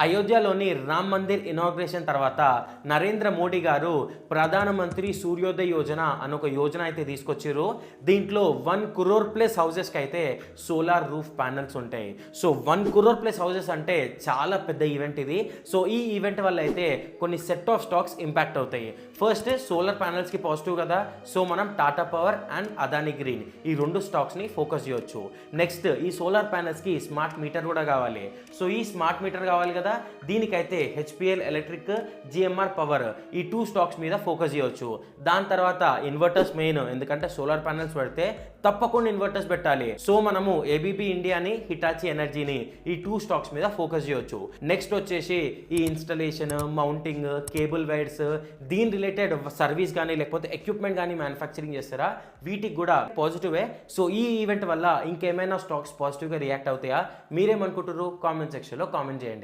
అయోధ్యలోని Ram Mandir inauguration తర్వాత నరేంద్ర మోడీ గారు ప్రధానమంత్రి సూర్యోదయ యోజన అని ఒక యోజన అయితే తీసుకొచ్చారు. దీంట్లో 1 crore ప్లస్ హౌసెస్కి అయితే సోలార్ రూఫ్ ప్యానల్స్ ఉంటాయి. సో 1 crore ప్లస్ హౌసెస్ అంటే చాలా పెద్ద ఈవెంట్ ఇది. సో ఈ ఈవెంట్ వల్ల అయితే కొన్ని సెట్ ఆఫ్ స్టాక్స్ ఇంపాక్ట్ అవుతాయి. ఫస్ట్ సోలార్ ప్యానల్స్కి పాజిటివ్ కదా, సో మనం Tata power and Adani green ఈ 2 స్టాక్స్ని ఫోకస్ చేయొచ్చు. నెక్స్ట్ ఈ సోలార్ ప్యానల్స్కి స్మార్ట్ మీటర్ కూడా కావాలి. సో ఈ స్మార్ట్ మీటర్ కావాలి కదా, దీనికైతే హెచ్పిఎల్ ఎలక్ట్రిక్, జిఎంఆర్ పవర్ ఈ 2 స్టాక్స్ మీద ఫోకస్ చేయొచ్చు. దాని తర్వాత ఇన్వర్టర్స్ మెయిన్, ఎందుకంటే సోలార్ ప్యానల్స్ పెడితే తప్పకుండా ఇన్వర్టర్స్ పెట్టాలి. సో మనము ఏబీబీ ఇండియాని, హిటాచి ఎనర్జీని ఈ 2 స్టాక్స్ మీద ఫోకస్ చేయొచ్చు. నెక్స్ట్ వచ్చేసి ఈ ఇన్స్టలేషన్, మౌంటింగ్, కేబుల్ వైర్స్, దీని రిలేటెడ్ సర్వీస్ కానీ లేకపోతే ఎక్విప్మెంట్ కానీ మ్యానుఫ్యాక్చరింగ్ చేస్తారా, వీటికి కూడా పాజిటివే. సో ఈ ఈవెంట్ వల్ల ఇంకేమైనా స్టాక్స్ పాజిటివ్గా రియాక్ట్ అవుతాయా, మీరేమనుకుంటారు కామెంట్ సెక్షన్లో కామెంట్ చేయండి.